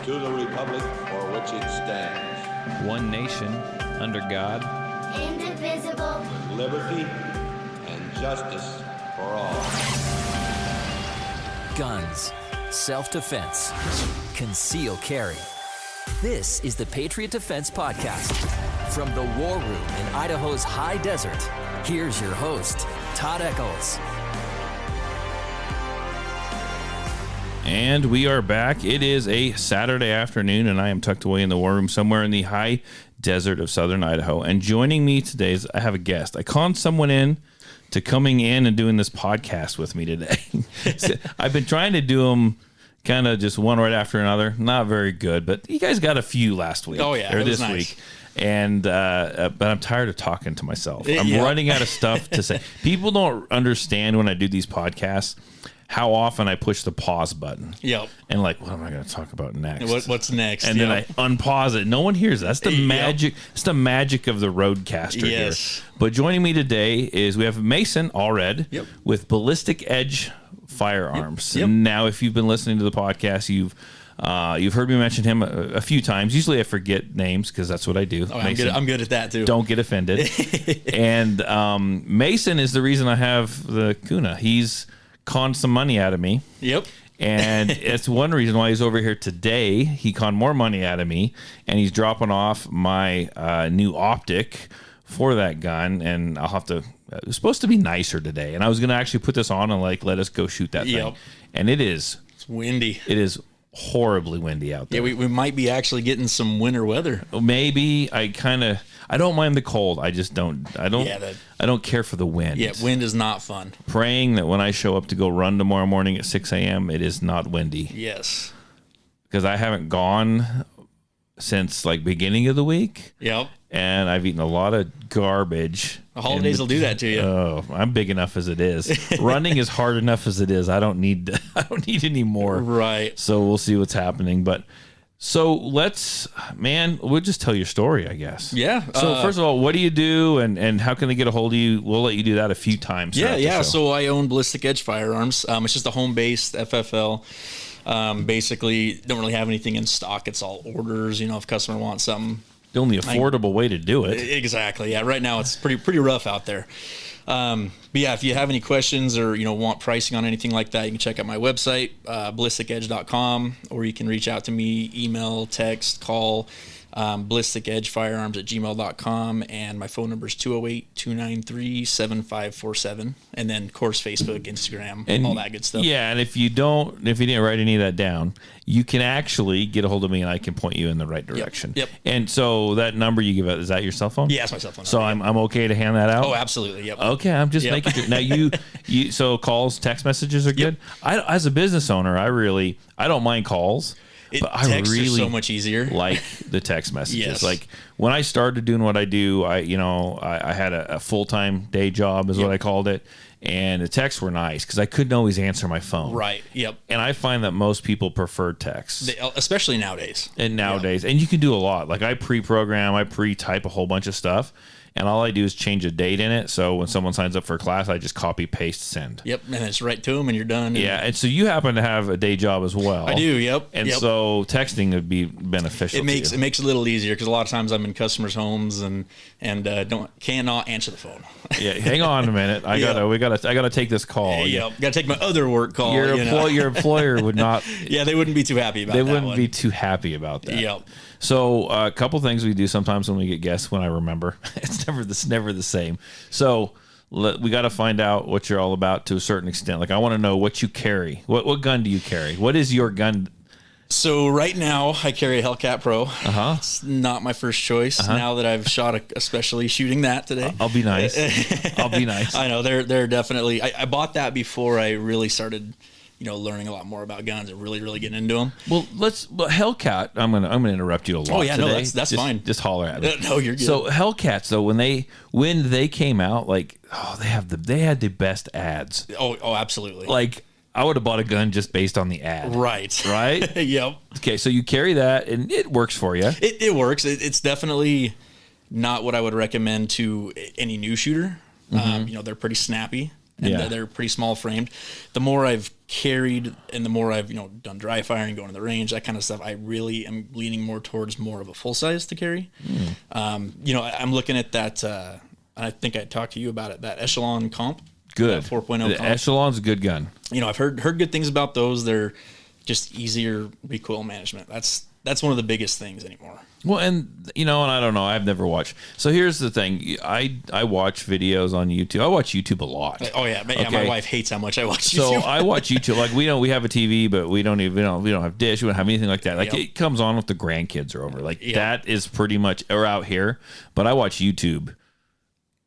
to the republic for which it stands, one nation, under God, indivisible, with liberty and justice for all. Guns, self-defense, concealed carry. This is the Patriot Defense Podcast. From the war room in Idaho's high desert, here's your host, Todd Eccles. And we are back. It is a Saturday afternoon, and I am tucked away in the war room somewhere in the high desert of southern Idaho. And joining me today is I have a guest. I conned someone in to coming in and doing this podcast with me today. So I've been trying to do them kind of just one right after another. Not very good, but you guys got a few last week. Oh, yeah. Or It was this nice. week. And but I'm tired of talking to myself. I'm running out of stuff to say. People don't understand when I do these podcasts how often I push the pause button. Yep. And like, what am I going to talk about next? What's next? And then I unpause it. No one hears that. That's the magic. It's the magic of the roadcaster here. But joining me today is we have Mason Allred with Ballistic Edge Firearms. Yep. And now, if you've been listening to the podcast, you've heard me mention him a few times. Usually I forget names because that's what I do. Oh, I'm good at that too. Don't get offended. And Mason is the reason I have the Kuna. He's conned some money out of me. Yep. And it's one reason why he's over here today. He conned more money out of me, and he's dropping off my new optic for that gun. And I'll have to. It was supposed to be nicer today, and I was going to actually put this on and like let us go shoot that thing. And it's windy. It is horribly windy out there. Yeah, we might be actually getting some winter weather. Maybe I don't mind the cold. I just don't. I don't care for the wind. Yeah, wind is not fun. Praying that when I show up to go run tomorrow morning at 6 a.m., it is not windy. Yes. Because I haven't gone since like beginning of the week. Yep. And I've eaten a lot of garbage. The holidays will do that to you. Oh, I'm big enough as it is. Running is hard enough as it is. I don't need any more. Right. So we'll see what's happening. But so we'll just tell your story, I guess. Yeah. So first of all, what do you do and how can they get a hold of you? We'll let you do that a few times. Yeah. So I own Ballistic Edge Firearms. It's just a home-based FFL. Basically, don't really have anything in stock. It's all orders. If a customer wants something. The only affordable way to do it. Exactly. Yeah. Right now it's pretty rough out there. But yeah, if you have any questions or, want pricing on anything like that, you can check out my website, ballisticedge.com, or you can reach out to me, email, text, call, ballisticedgefirearms@gmail.com, and my phone number is 208-293-7547, and then of course Facebook, Instagram, and all that good stuff. Yeah, and if you didn't write any of that down, you can actually get a hold of me and I can point you in the right direction. Yep. And so that number you give out, is that your cell phone? Yeah, it's my cell phone. So I'm okay to hand that out? Oh, absolutely. Yep. Okay, I'm just making sure. Now you so calls, text messages are good. As a business owner, I don't mind calls. But I really so much easier. like the text messages. Yes. Like when I started doing what I do, I had a full-time day job is what I called it. And the texts were nice because I couldn't always answer my phone. Right. Yep. And I find that most people prefer texts. Especially nowadays. And you can do a lot. Like I pre-program, I pre-type a whole bunch of stuff. And all I do is change a date in it. So when someone signs up for a class, I just copy, paste, send. Yep, and it's right to them, and you're done. Yeah, and so you happen to have a day job as well. I do. Yep. And so texting would be beneficial. It makes it a little easier because a lot of times I'm in customers' homes and cannot answer the phone. Yeah, hang on a minute. I gotta take this call. Yep, got to take my other work call. Your employer would not. Yeah, they wouldn't be too happy about that. They wouldn't be too happy about that. Yep. So a couple things we do sometimes when we get guests, when I remember, it's never the same. So we got to find out what you're all about to a certain extent. Like I want to know what you carry. What gun do you carry? What is your gun? So right now I carry a Hellcat Pro. Uh-huh. It's not my first choice. Now that I've shot, especially shooting that today. I'll be nice. I know they're definitely. I bought that before I really started. Learning a lot more about guns and really getting into them. Well, Hellcat. I'm gonna interrupt you a lot. Oh yeah, today. no, that's fine. Just holler at me. No, you're good. So Hellcats, though, when they came out, they had the best ads. Oh, absolutely. Like I would have bought a gun just based on the ad. Right. Yep. Okay, so you carry that and it works for you. It works. It's definitely not what I would recommend to any new shooter. They're pretty snappy. and Yeah. they're pretty small framed. The more I've carried and the more I've, done dry firing, going to the range, that kind of stuff, I really am leaning more towards more of a full size to carry. I'm looking at that. I think I talked to you about it, that Echelon comp. Good. 4.0 The comp. Echelon's a good gun. I've heard good things about those. They're just easier recoil management. That's one of the biggest things anymore. Well, and I don't know. I've never watched. So here's the thing. I watch videos on YouTube. I watch YouTube a lot. Oh yeah, Okay. my wife hates how much I watch So YouTube. I watch YouTube. Like we have a TV, but we don't have dish. We don't have anything like that. Like Yep. it comes on if the grandkids are over. Like Yep. that is pretty much or out here. But I watch YouTube.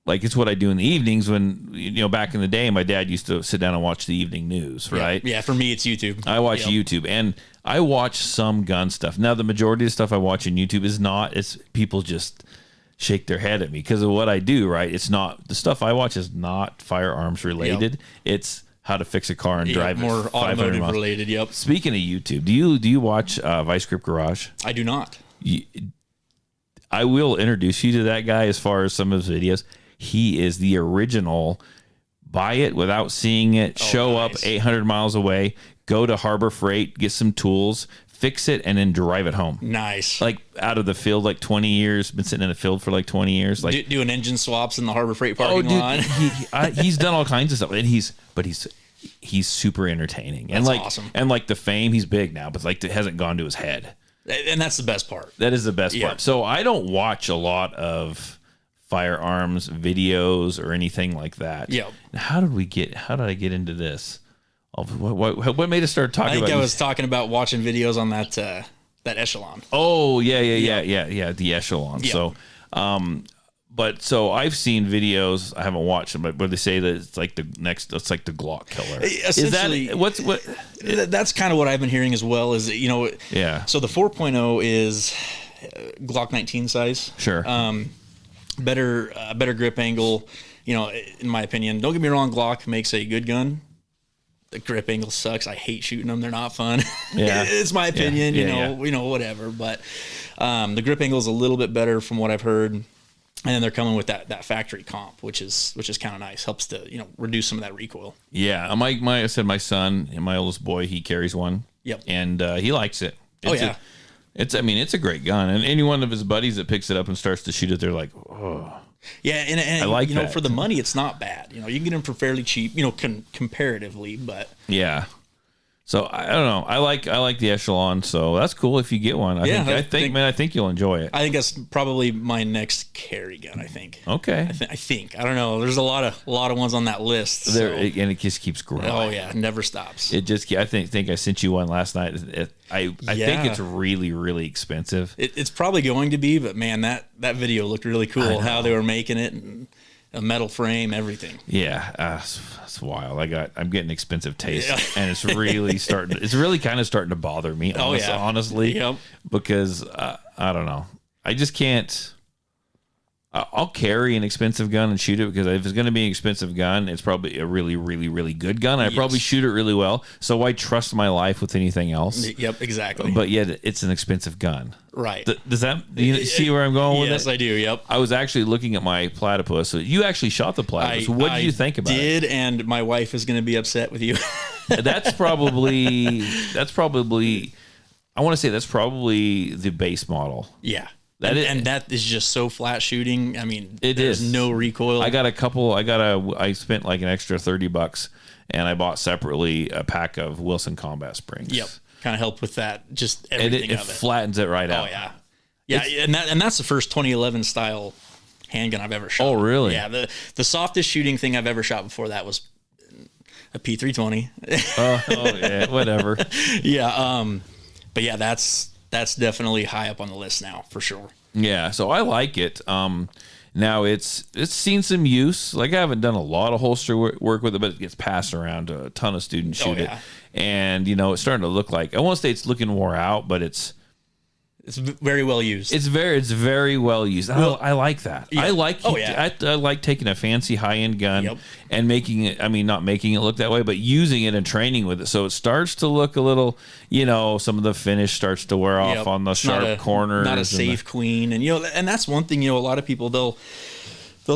Like it's what I do in the evenings when back in the day, my dad used to sit down and watch the evening news. Right? Yeah, for me it's YouTube. I watch Yep. YouTube and I watch some gun stuff. Now the majority of the stuff I watch on YouTube it's people just shake their head at me because of what I do, right? It's not the stuff I watch is not firearms related. It's how to fix a car and drive more it 500 automotive miles. related. Yep. Speaking of YouTube, do you watch Vice Grip Garage? I do not. I will introduce you to that guy as far as some of his videos. He is the original. Buy it without seeing it. Show nice. up 800 miles away. Go to Harbor Freight. Get some tools. Fix it and then drive it home. Nice. Like out of the field, like 20 years. Been sitting in the field for like 20 years. Like doing engine swaps in the Harbor Freight parking lot. he's done all kinds of stuff, and he's super entertaining. And That's like awesome. and like the fame, he's big now, but like it hasn't gone to his head. And that's the best part. That is the best Yeah. part. So I don't watch a lot of firearms videos or anything like that. Yeah. How did I get into this? What made us start talking I think about I these? was talking about watching videos on that Echelon. Oh yeah, the Echelon. Yeah. So I've seen videos. I haven't watched them, but where they say that it's like the Glock killer. Essentially, Is that that's kind of what I've been hearing as well. Is Yeah. So the 4.0 is Glock 19 size. Sure. Better grip angle. In my opinion, don't get me wrong. Glock makes a good gun. The grip angle sucks. I hate shooting them. They're not fun. Yeah. It's my opinion. Yeah. Whatever. But the grip angle is a little bit better from what I've heard. And then they're coming with that factory comp, which is kind of nice. Helps to reduce some of that recoil. Yeah. I said my son and my oldest boy, he carries one. Yep. And he likes it. It's It's a great gun, and any one of his buddies that picks it up and starts to shoot it, they're like, oh. Yeah, and I like that. for the money, it's not bad. You can get them for fairly cheap, comparatively, but Yeah. So I don't know. I like the Echelon, so that's cool if you get one. I think you'll enjoy it. I think that's probably my next carry gun. I think. Okay. I think. I don't know. There's a lot of ones on that list. So. And it just keeps growing. Oh yeah, it never stops. It just. I think I sent you one last night. I think it's really, really expensive. It's probably going to be, but man, that video looked really cool. How they were making it and a metal frame, everything. Yeah, that's wild. I'm getting expensive taste, and it's really kind of starting to bother me. Honestly, Yep. Because I don't know. I just can't. I'll carry an expensive gun and shoot it because if it's going to be an expensive gun, it's probably a really, really, really good gun. I probably shoot it really well. So why trust my life with anything else? Yep, exactly. But yet it's an expensive gun. Right. Do you see where I'm going with it? Yes, I do. Yep. I was actually looking at my platypus. So you actually shot the platypus. What did you think about it? And my wife is going to be upset with you. That's probably. I want to say that's probably the base model. Yeah. And that is just so flat shooting. I mean, there's no recoil. I spent like an extra $30 and I bought separately a pack of Wilson Combat Springs. Yep. Kind of help with that. Just everything It of it. flattens it right out. Oh yeah. Yeah. And that's the first 2011 style handgun I've ever shot. Oh, really? Yeah. The softest shooting thing I've ever shot before that was a P320. Oh yeah, whatever. Yeah. But yeah, that's definitely high up on the list now for sure. Yeah, so I like it. Now it's seen some use. Like I haven't done a lot of holster work with it, but it gets passed around to a ton of students shoot it, and it's starting to look like I won't say it's looking wore out, but it's very well used. It's very well used. I like that. Yeah. I like taking a fancy high end gun and making it. I mean, not making it look that way, but using it and training with it, so it starts to look a little. Some of the finish starts to wear off on the sharp corners. Not a safe queen, and that's one thing. A lot of people they'll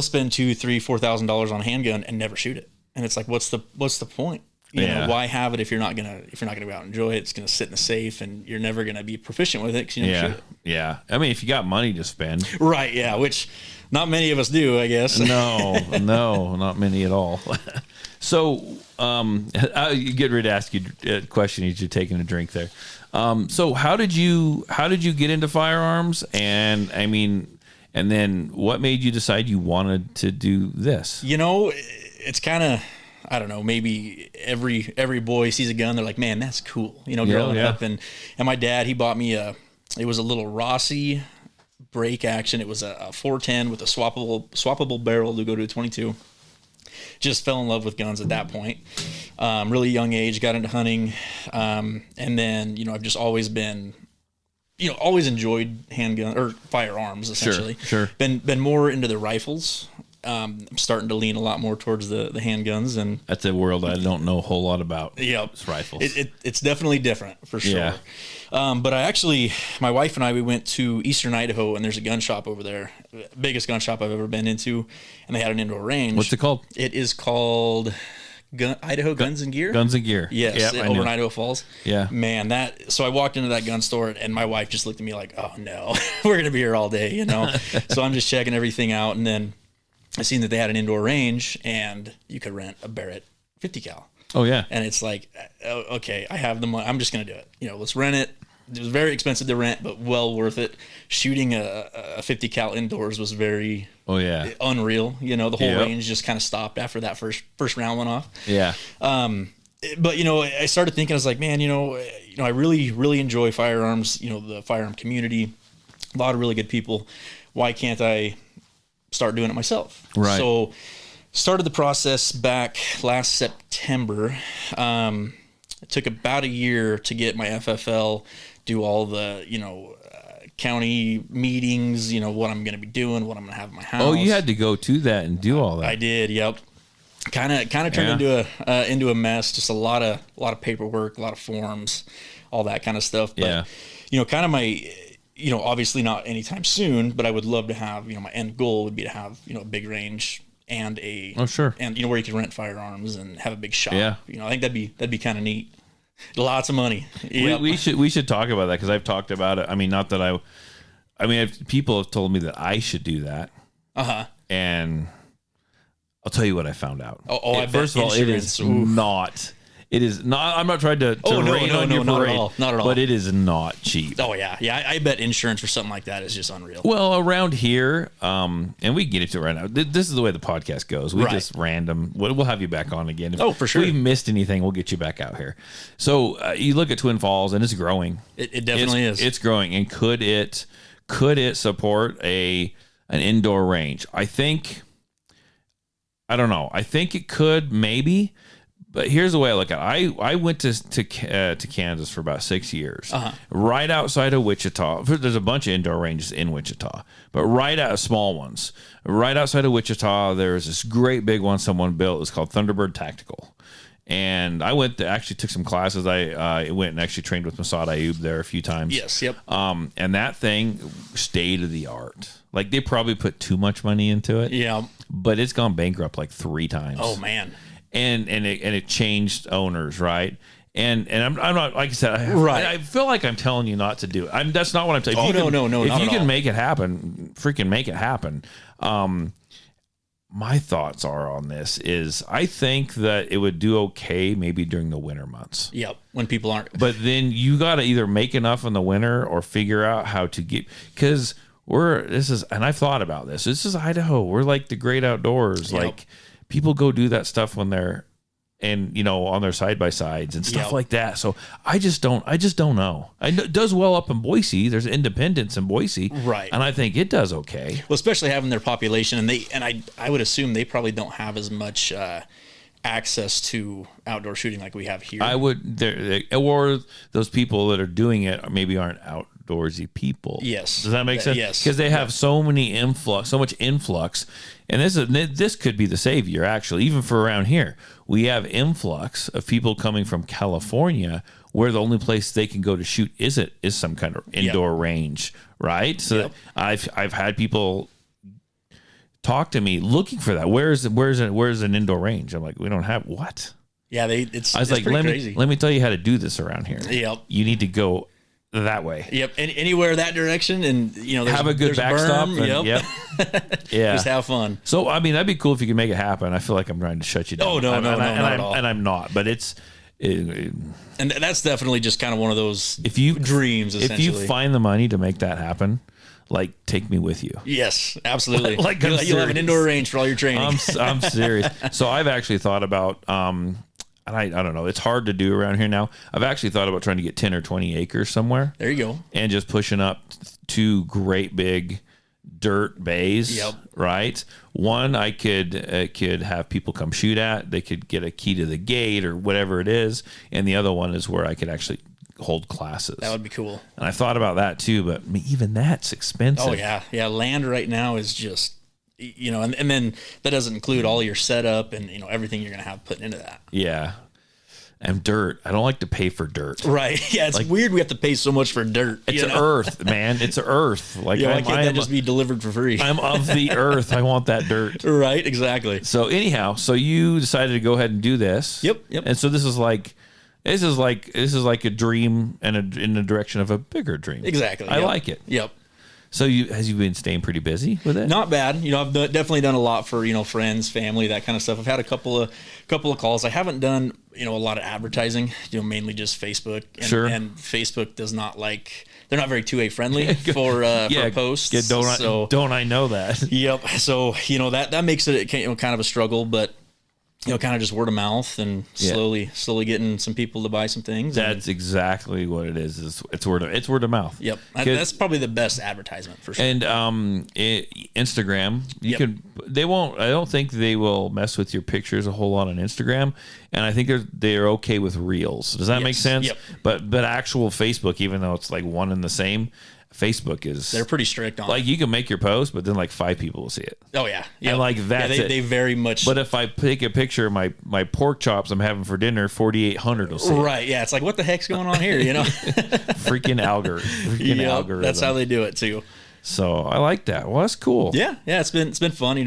spend $2,000, $3,000, $4,000 on a handgun and never shoot it. And it's like, what's the point? You know, why have it if you're not gonna go out and enjoy it? It's gonna sit in a safe, and you're never gonna be proficient with it. 'Cause you never shoot it. Yeah. I mean, if you got money to spend, Right? Yeah, which not many of us do, I guess. no, not many at all. So, you get ready to ask you a question as you're taking a drink there. So how did you get into firearms? And I mean, and then what made you decide you wanted to do this? You know, it's kind of, I don't know, maybe every boy sees a gun, they're like, man, that's cool. You know, growing up, and my dad, he bought me it was a little Rossi break action. It was a 410 with a swappable barrel to go to a 22. Just fell in love with guns at that point. Really young age, got into hunting. And then, you know, I've just always been, you know, always enjoyed handgun or firearms essentially. Sure. Been more into the rifles. I'm starting to lean a lot more towards the handguns, and That's a world I don't know a whole lot about. Yep. It's rifles. It's definitely different for sure. Yeah. But my wife and I, we went to Eastern Idaho, and there's a gun shop over there, biggest gun shop I've ever been into, and they had an indoor range. What's it called? It is called Idaho Guns and Gear. Guns and Gear. Yes, Yep, over in Idaho Falls. Yeah. Man, so I walked into that gun store, and my wife just looked at me like, oh no, we're going to be here all day, you know? So I'm just checking everything out, and then I seen that they had an indoor range, and you could rent a Barrett 50 cal. Oh yeah. And it's like, okay, I have the money. I'm just going to do it. You know, let's rent it. It was very expensive to rent, but well worth it. Shooting a 50 cal indoors was very unreal. You know, the whole range just kind of stopped after that first round went off. Yeah. But you know, I started thinking, I was like, man, you know, I really enjoy firearms. You know, the firearm community, a lot of really good people. Why can't I start doing it myself? Right. So started the process back last September. It took about a year to get my FFL, do all the, you know, county meetings, you know, what I'm going to be doing, what I'm going to have in my house. Oh, you had to go to that and do all that. I did. Yep. Kind of turned into a mess. Just a lot of paperwork, a lot of forms, all that kind of stuff. But, you know, kind of my, you know, obviously not anytime soon, but I would love to have, you know, my end goal would be to have, you know, a big range and and you know, where you can rent firearms and have a big shop. Yeah. You know, I think that'd be kind of neat. Lots of money. Yep. We should talk about that, because I've talked about it. I mean, not that people have told me that I should do that. And I'll tell you what I found out. I bet first of all, it is not. It is not. I'm not trying to rain on your parade, not at all. but it is not cheap. Oh yeah. I bet insurance for something like that is just unreal. Well, around here, and we can get into it right now. This is the way the podcast goes. We just random. We'll have you back on again. Oh, for sure. If we've missed anything, we'll get you back out here. So you look at Twin Falls, and it's growing. It definitely is. It's growing, and could it support an indoor range? I don't know. I think it could, maybe. But here's the way I look at it. I went to Kansas for about 6 years, right outside of Wichita. There's a bunch of indoor ranges in Wichita, but small ones. Right outside of Wichita, there's this great big one someone built. It's called Thunderbird Tactical. And I actually took some classes. I went and actually trained with Masad Ayub there a few times. Yes, yep. And that thing, state of the art. Like, they probably put too much money into it. Yeah. But it's gone bankrupt like 3 times. Oh man. And it changed owners, right? And I'm not, like I said, I feel like I'm telling you not to do it. That's not what I'm telling you. No. If you can make it happen, freaking make it happen. My thoughts are on this is I think that it would do okay maybe during the winter months. Yep, when people aren't. But then you got to either make enough in the winter or figure out how to get, because and I've thought about this. This is Idaho. We're like the great outdoors. Yep. Like, people go do that stuff when they're, and you know, on their side by sides and stuff like that. So I just don't know. It does well up in Boise. There's Independence in Boise, right? And I think it does okay. Well, especially having their population, and I would assume they probably don't have as much access to outdoor shooting like we have here. Or those people that are doing it maybe aren't outdoorsy people. Yes. Does that make sense? Yes. Because they have so much influx. And this could be the savior, actually, even for around here. We have influx of people coming from California, where the only place they can go to shoot is some kind of indoor range, right? So I've had people talk to me looking for that. Where's an indoor range? I'm like, we don't have what? Yeah, I was like, crazy. let me tell you how to do this around here. Yep. You need to go that way. Yep. Anywhere that direction, and there's, have a good there's backstop. berm. Yep. Yeah. Just have fun. So I mean, that'd be cool if you could make it happen. I feel like I'm trying to shut you down. Oh, no, not at all. And I'm not. But it's. And that's definitely just kind of one of those dreams. If Essentially, you find the money to make that happen, like take me with you. Yes, absolutely. Like you'll have an indoor range for all your training. I'm serious. So I've actually thought about. And I don't know. It's hard to do around here now. I've actually thought about trying to get 10 or 20 acres somewhere. There you go. And just pushing up 2 great big dirt bays. Yep. Right. One I could have people come shoot at. They could get a key to the gate or whatever it is. And the other one is where I could actually hold classes. That would be cool. And I thought about that too, but even that's expensive. Oh yeah. Yeah. Land right now is just, and then that doesn't include all your setup and, everything you're going to have put into that. Yeah. And dirt. I don't like to pay for dirt. Right. Yeah. It's weird we have to pay so much for dirt. It's earth, man. It's earth. Like, why can't that just be delivered for free? I'm of the earth. I want that dirt. Right. Exactly. So anyhow, you decided to go ahead and do this. Yep. And so this is like a dream and in the direction of a bigger dream. Exactly. I like it. Yep. So has you been staying pretty busy with it? Not bad. I've definitely done a lot for, friends, family, that kind of stuff. I've had a couple of calls. I haven't done, a lot of advertising, mainly just Facebook. And, Sure. And Facebook does not they're not very 2A friendly for posts. Yeah, don't I know that? Yep. So, that makes it kind of a struggle, but kind of just word of mouth and slowly getting some people to buy some things. That's exactly what it is. It's word of mouth. Yep. That's probably the best advertisement for sure. And Instagram, they won't. I don't think they will mess with your pictures a whole lot on Instagram. And I think they're okay with Reels. Does that make sense? Yep. But actual Facebook, even though it's like one and the same, Facebook they're pretty strict on you can make your post, but then 5 people will see it. Oh yeah. Yep. And that's it. They very much. But if I take a picture of my pork chops I'm having for dinner, 4,800 will see it. Right. Yeah. It's what the heck's going on here? Freaking algorithm. That's how they do it too. So I like that. Well, that's cool. Yeah. Yeah. It's been fun.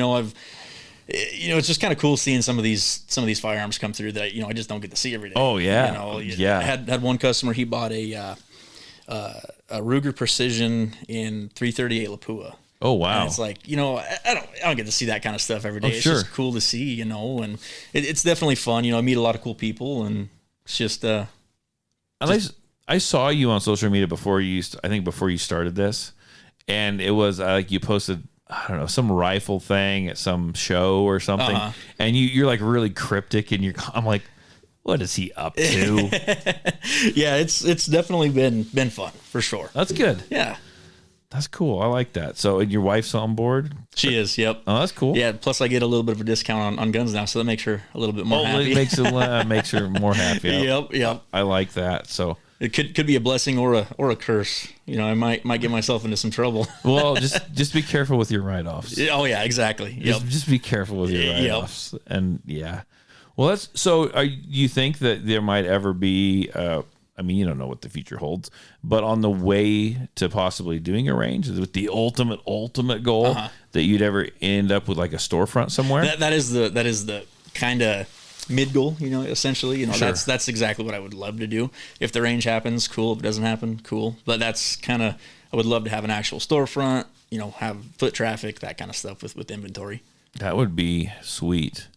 It's just kind of cool seeing some of these firearms come through that I just don't get to see every day. Oh yeah. I had one customer. He bought a Ruger Precision in 338 Lapua. Oh wow! And it's I don't get to see that kind of stuff every day. It's sure. just cool to see, and it's definitely fun. I meet a lot of cool people, and it's just. I saw you on social media before you started this, and it was you posted, I don't know, some rifle thing at some show or something, and you're really cryptic, and I'm like, what is he up to? Yeah, it's definitely been fun for sure. That's good. Yeah. That's cool. I like that. So, and your wife's on board? She is, yep. Oh, that's cool. Yeah, plus I get a little bit of a discount on guns now, so that makes her a little bit more happy. It makes her more happy. Yep. I like that. So it could be a blessing or a curse. I might get myself into some trouble. Well, just be careful with your write-offs. Oh yeah, exactly. Yep. Just be careful with your write-offs. Yep. And yeah. Well, that's so. You think that there might ever be? You don't know what the future holds, but on the way to possibly doing a range, with the ultimate goal that you'd ever end up with a storefront somewhere. That is the kind of mid goal, essentially. Sure. That's exactly what I would love to do. If the range happens, cool. If it doesn't happen, cool. But that's kind of, I would love to have an actual storefront. Have foot traffic, that kind of stuff with inventory. That would be sweet.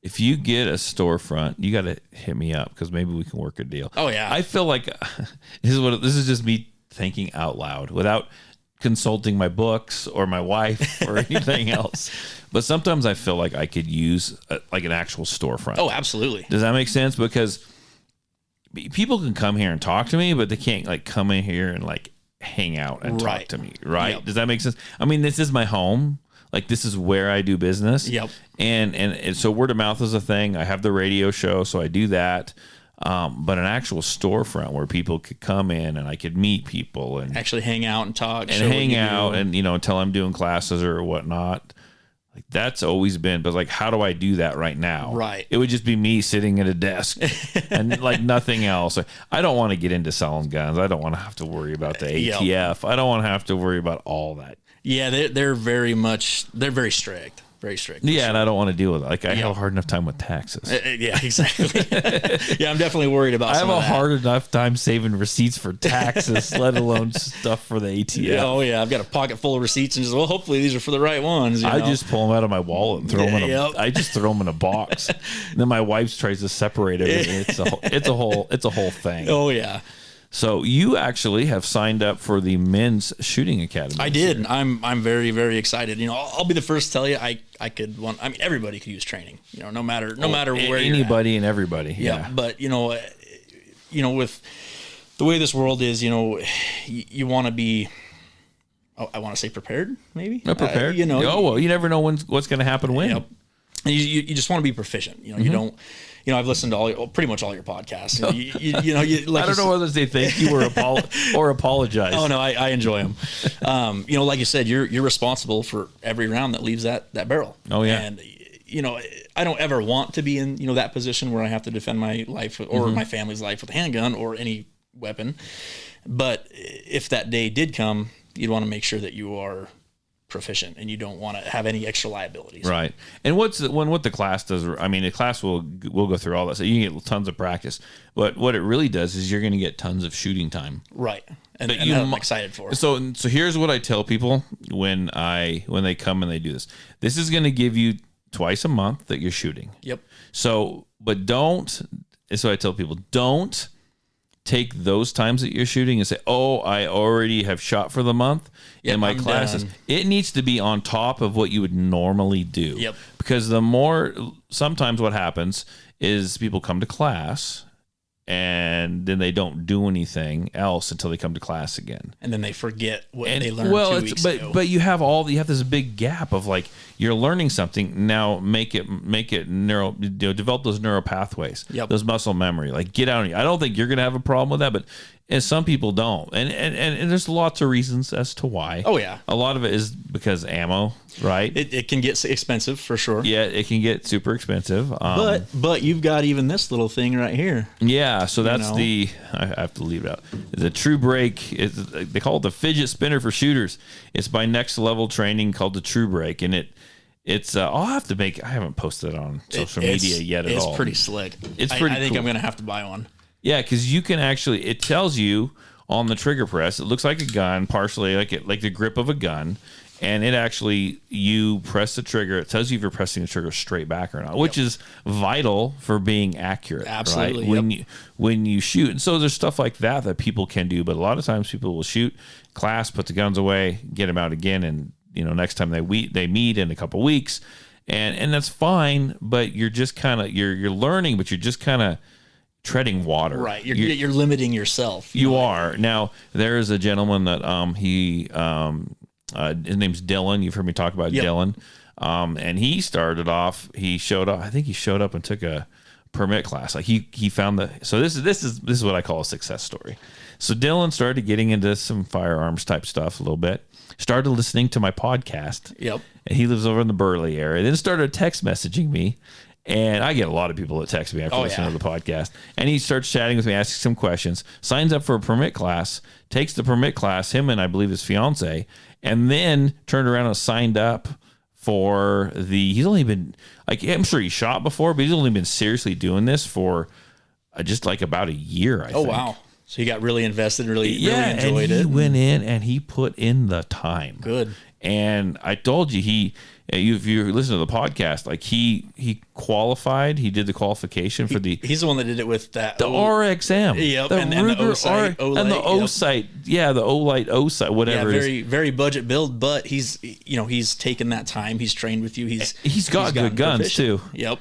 If you get a storefront, you got to hit me up because maybe we can work a deal. Oh yeah. I feel like this is just me thinking out loud without consulting my books or my wife or anything else. But sometimes I feel like I could use an actual storefront. Oh, absolutely. Does that make sense? Because people can come here and talk to me, but they can't come in here and hang out and talk to me. Right. Yep. Does that make sense? This is my home. This is where I do business. Yep. And so word of mouth is a thing. I have the radio show, so I do that. But an actual storefront where people could come in and I could meet people and actually hang out and talk and hang out and until I'm doing classes or whatnot. That's always been, but how do I do that right now? Right. It would just be me sitting at a desk and nothing else. I don't want to get into selling guns. I don't want to have to worry about the ATF. I don't want to have to worry about all that. Yeah, they're very strict. Very strict. Yeah, sure. and I don't want to deal with it. Like, I have a hard enough time with taxes. Yeah, exactly. Yeah, I'm definitely worried about I have some of a that. hard enough time saving receipts for taxes, let alone stuff for the ATM. Yeah, oh, yeah. I've got a pocket full of receipts and just, well, hopefully these are for the right ones. I just pull them out of my wallet and throw them in I just throw them in a box. And then my wife tries to separate everything. It's a whole thing. Oh, yeah. So you actually have signed up for the men's shooting academy. I did. I'm very, very excited. You know, I'll be the first to tell you I mean, everybody could use training, you know, no matter where anybody and everybody. Yeah. But, you know, with the way this world is, you know, you want to be, I want to say prepared, maybe. Prepared. You know. Oh, well, you never know what's going to happen when. Yep. And you just want to be proficient. You know, you don't. You know, I've listened to pretty much all your podcasts. You know, like I don't know whether they thank you or apologize. Oh no, I enjoy them. You know, like you said, you're responsible for every round that leaves that barrel. Oh yeah. And you know, I don't ever want to be in that position where I have to defend my life or my family's life with a handgun or any weapon. But if that day did come, you'd want to make sure that you are proficient and you don't want to have any extra liabilities. Right. And what the class does, I mean, the class will go through all that. So you can get tons of practice. But what it really does is you're going to get tons of shooting time. Right. And that I'm excited for. So here's what I tell people when they come and they do this. This is going to give you twice a month that you're shooting. Yep. So, but don't take those times that you're shooting and say, oh, I already have shot for the month in my classes. Done. It needs to be on top of what you would normally do. Yep. Because sometimes what happens is people come to class and then they don't do anything else until they come to class again. And then they forget what they learned 2 weeks ago. But you have this big gap of like, you're learning something now, make it develop those neural pathways, those muscle memory, like get out. I don't think you're going to have a problem with that, but some people don't. And there's lots of reasons as to why. Oh yeah. A lot of it is because ammo, right? It can get expensive for sure. Yeah, it can get super expensive. But you've got even this little thing right here. Yeah, so that's I have to leave it out. The True Break, they call it the fidget spinner for shooters. It's by Next Level Training, called the True Break, and it's I haven't posted it on social media yet at all. It's pretty slick. I think cool. I'm going to have to buy one. Yeah, because you can actually, it tells you on the trigger press, it looks like a gun, partially like the grip of a gun, and it actually, you press the trigger, it tells you if you're pressing the trigger straight back or not, which is vital for being accurate. Absolutely. Right? When you shoot. And so there's stuff like that people can do, but a lot of times people will shoot, class, put the guns away, get them out again, and next time they meet in a couple weeks, and that's fine, but you're just kind of, you're learning, but you're just kind of treading water. Right. You're limiting yourself. You are. Now, there is a gentleman that his name's Dylan. You've heard me talk about Dylan. And he started off, I think he showed up and took a permit class. Like he found so this is what I call a success story. So Dylan started getting into some firearms type stuff a little bit. Started listening to my podcast. Yep. And he lives over in the Burley area. Then started text messaging me. And I get a lot of people that text me after listening to the podcast. And he starts chatting with me, asking some questions, signs up for a permit class, takes the permit class, him and I believe his fiance, and then turned around and signed up for he's only been, I'm sure he shot before, but he's only been seriously doing this for just like about a year, I think. Oh, wow. So he got really invested, really enjoyed and it. He went in and he put in the time. Good. And I told you, if you listen to the podcast, like he qualified, he did the qualification for he's the one that did it with the RXM. Yep. The and the O-sight. And the O-sight. Yeah, the O-Light O-sight, whatever it is. Very, very budget build, but he's taken that time. He's trained with you. He's got good guns too. Yep.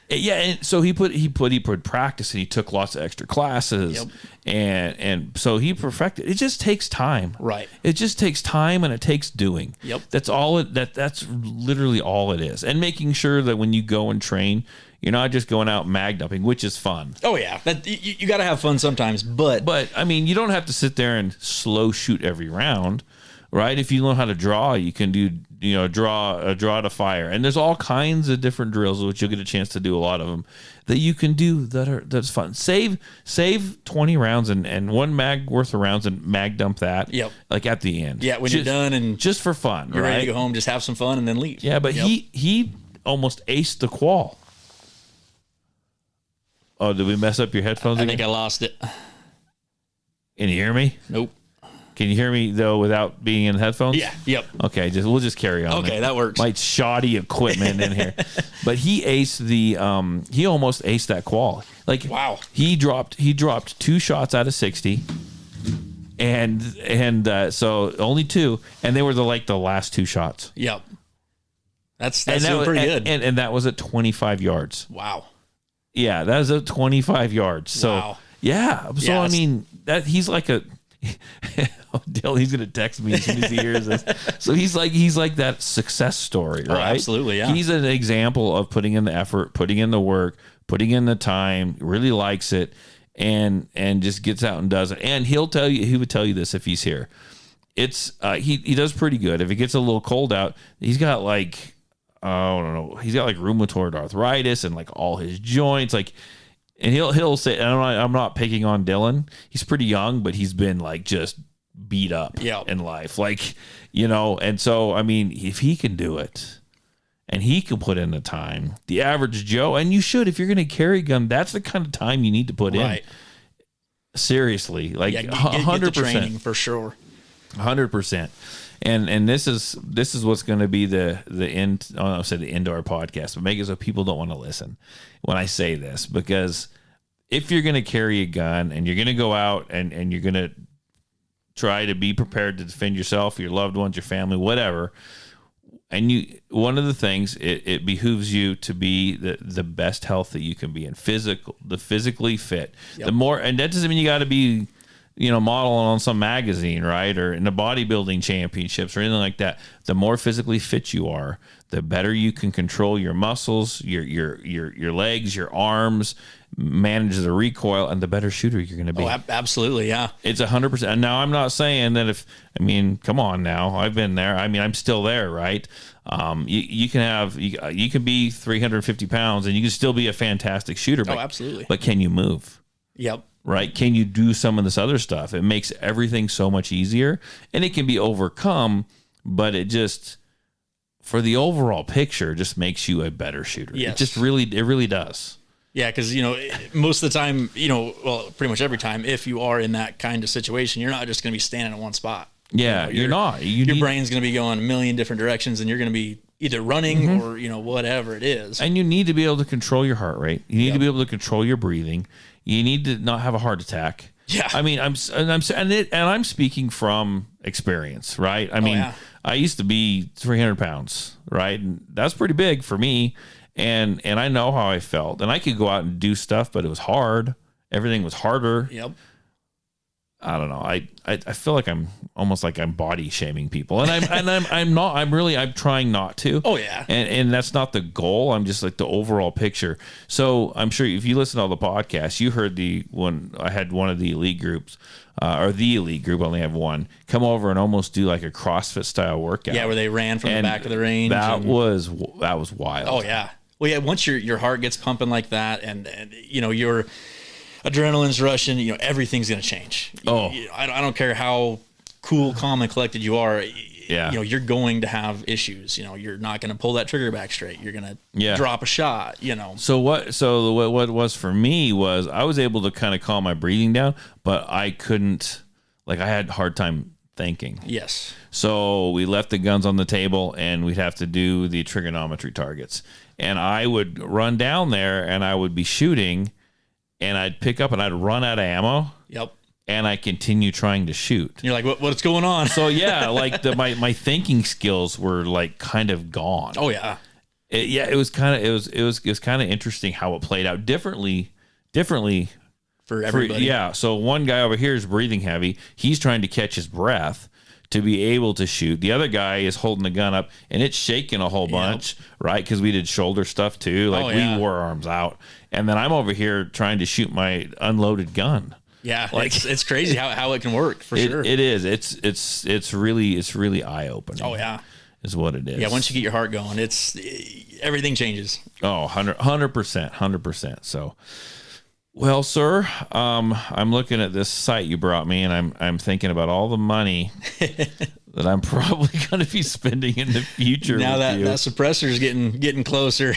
Yeah, and so he put practice, and he took lots of extra classes, and so he perfected. It just takes time, right? It just takes time, and it takes doing. Yep, that's all. That's literally all it is, and making sure that when you go and train, you're not just going out mag dumping, which is fun. Oh yeah, you got to have fun sometimes, but I mean, you don't have to sit there and slow shoot every round. right? If you know how to draw, you can do, draw to fire. And there's all kinds of different drills, which you'll get a chance to do a lot of them, that you can do that's fun. Save 20 rounds and one mag worth of rounds and mag dump that. Yep. Like at the end. Yeah, when you're done and just for fun, you're right? ready to go home, just have some fun and then leave. Yeah, but he almost aced the qual. Oh, did we mess up your headphones I again? think I lost it. Can you hear me? Nope. Can you hear me though without being in headphones? Yeah. Yep. Okay, we'll just carry on. Okay, that works. My shoddy equipment in here, but he aced he almost aced that qual. Like, wow. He dropped 2 shots out of 60, and so only 2, and they were the last 2 shots. Yep. That's still pretty good. And that was at 25 yards. Wow. Yeah, that was at 25 yards. So wow. Yeah. So yeah, I mean that he's like a. Dylan, he's gonna text me as soon as he hears this. So he's like that success story, right? Oh, absolutely, yeah. He's an example of putting in the effort, putting in the work, putting in the time. Really likes it, and just gets out and does it. And he would tell you this if he's here. It's he does pretty good. If it gets a little cold out, he's got like I don't know. He's got like rheumatoid arthritis and like all his joints like. And he'll say, and I'm not picking on Dylan. He's pretty young, but he's been like just beat up in life, like And so I mean, if he can do it, and he can put in the time, the average Joe, and you should, if you're going to carry a gun, that's the kind of time you need to put in. Seriously, like 100% for sure, 100%. And this is what's going to be the end. I said the end of our podcast, but make it so people don't want to listen when I say this, because if you're going to carry a gun and you're going to go out and you're going to try to be prepared to defend yourself, your loved ones, your family, whatever, and one of the things it behooves you to be the best health that you can be in, physically fit. Yep. The more, and that doesn't mean you got to be modeling on some magazine, right? Or in the bodybuilding championships or anything like that. The more physically fit you are, the better you can control your muscles, your legs, your arms, manage the recoil, and the better shooter you're going to be. Oh, absolutely. Yeah. It's 100%. And now I'm not saying that come on now, I've been there. I mean, I'm still there, right? You can be 350 pounds and you can still be a fantastic shooter. But, absolutely. But can you move? Yep. Right? Can you do some of this other stuff? It makes everything so much easier, and it can be overcome, but it just, for the overall picture, just makes you a better shooter. Yes. It really does. Yeah, because, most of the time, well, pretty much every time, if you are in that kind of situation, you're not just going to be standing in one spot. Yeah, you're not. Your brain's going to be going a million different directions, and you're going to be either running or, whatever it is. And you need to be able to control your heart rate. You need to be able to control your breathing. You need to not have a heart attack. Yeah. I mean, I'm speaking from experience, right? I mean, I used to be 300 pounds, right? And that's pretty big for me. And I know how I felt, and I could go out and do stuff, but it was hard. Everything was harder. Yep. I don't know. I feel like I'm almost like I'm body shaming people, and I'm not. I'm trying not to. Oh yeah. And that's not the goal. I'm just like the overall picture. So I'm sure if you listen to all the podcasts, you heard I had one of the elite groups, or the elite group, I only have one, come over and almost do like a CrossFit style workout. Yeah, where they ran from the back of the range. That was wild. Oh yeah. Well, yeah. Once your heart gets pumping like that, and your adrenaline's rushing, everything's going to change. I don't care how cool, calm, and collected you are. Yeah. You're going to have issues. You're not going to pull that trigger back straight. You're going to drop a shot, So what it was for me was I was able to kind of calm my breathing down, but I couldn't, I had a hard time thinking. Yes. So we left the guns on the table and we'd have to do the trigonometry targets. And I would run down there and I would be shooting, and I'd pick up and I'd run out of ammo. Yep. And I continue trying to shoot. You're like, what's going on? So yeah, my thinking skills were like kind of gone. Oh yeah. It was kind of interesting how it played out differently for everybody. So one guy over here is breathing heavy. He's trying to catch his breath to be able to shoot. The other guy is holding the gun up and it's shaking a whole bunch, right? Because we did shoulder stuff too. We wore arms out. And then I'm over here trying to shoot my unloaded gun. Yeah, Like it's crazy how it can work for sure. It is. It's really eye opening. Oh yeah, is what it is. yeah. Once you get your heart going, everything changes. Oh, 100%. So, well, sir, I'm looking at this site you brought me, and I'm thinking about all the money that I'm probably going to be spending in the future. Now that suppressor is getting closer.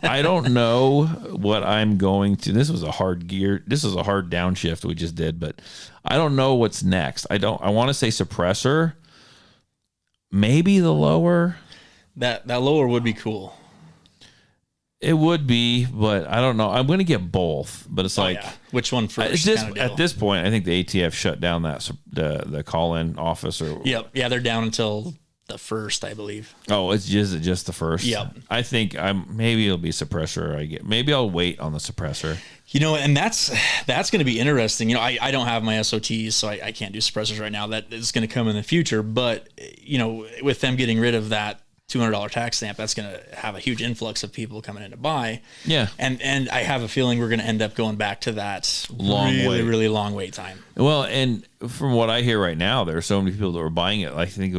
I don't know what I'm going to. This was a hard downshift we just did, but I don't know what's next. I want to say suppressor, maybe the lower. That lower would be cool. It would be, but I don't know. I'm going to get both, but it's which one first? At this point, I think the ATF shut down the call-in office. Yep. Yeah, they're down until the 1st, I believe. Oh, it's just the 1st. Yep. I think maybe it'll be suppressor. Maybe I'll wait on the suppressor. And that's going to be interesting. I don't have my SOTs, so I can't do suppressors right now. That is going to come in the future. But with them getting rid of that $200 tax stamp, that's going to have a huge influx of people coming in to buy. Yeah. And I have a feeling we're going to end up going back to that really long wait time. Well, and from what I hear right now, there are so many people that were buying it. I think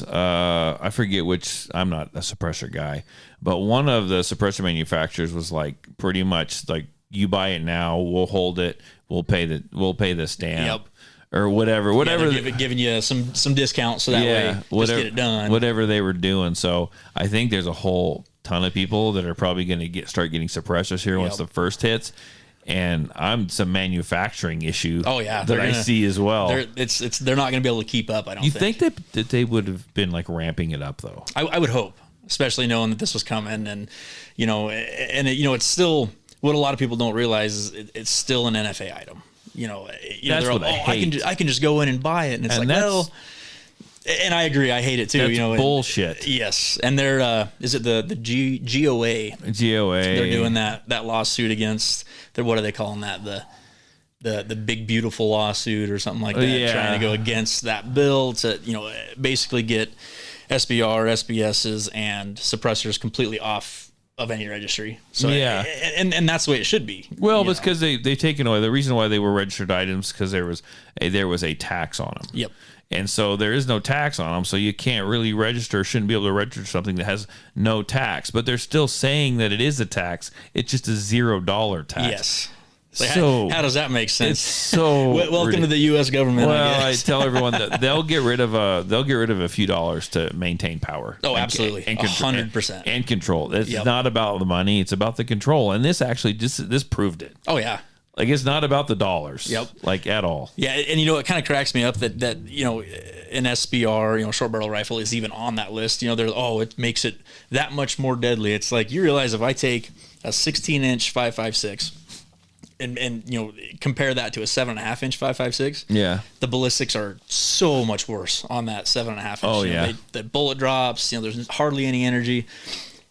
I forget which, I'm not a suppressor guy, but one of the suppressor manufacturers was like, pretty much like, you buy it now, we'll hold it, we'll pay the stamp. Yep. Or whatever, giving you some discounts so that way just get it done. Whatever they were doing. So I think there's a whole ton of people that are probably going to start getting suppressors here once the first hits. And it's a manufacturing issue. Oh yeah, that I see as well. They're not going to be able to keep up. I don't. You think that they would have been like ramping it up though? I would hope, especially knowing that this was coming, and it's still what a lot of people don't realize is it's still an NFA item. That's they're what I hate. I can just go in and buy it, and it's and I agree, I hate it too. That's bullshit. Yes, and they're is it the GOA? GOA. They're doing that lawsuit against. What are they calling that? The big beautiful lawsuit or something like that. Yeah. Trying to go against that bill to basically get SBR, SBSs, and suppressors completely off of any registry. So yeah, and that's the way it should be. Well, it's because they've taken away the reason why they were registered items, because there was a tax on them. Yep. And so there is no tax on them, so you can't really shouldn't be able to register something that has no tax. But they're still saying that it is a tax. It's just a $0 tax. Yes. So how does that make sense? It's so welcome to the U.S. government. Well, I tell everyone that they'll get rid of a few dollars to maintain power. Oh, absolutely, 100%. And control. It's not about the money; it's about the control. And this actually this proved it. Oh yeah. Like, it's not about the dollars. Yep. Like, at all. Yeah, and it kind of cracks me up that an SBR, short barrel rifle is even on that list. It makes it that much more deadly. It's like, you realize if I take a 16-inch 5.56 and compare that to a 7.5-inch 5.56, yeah, the ballistics are so much worse on that 7.5-inch. Oh yeah, the bullet drops. There's hardly any energy.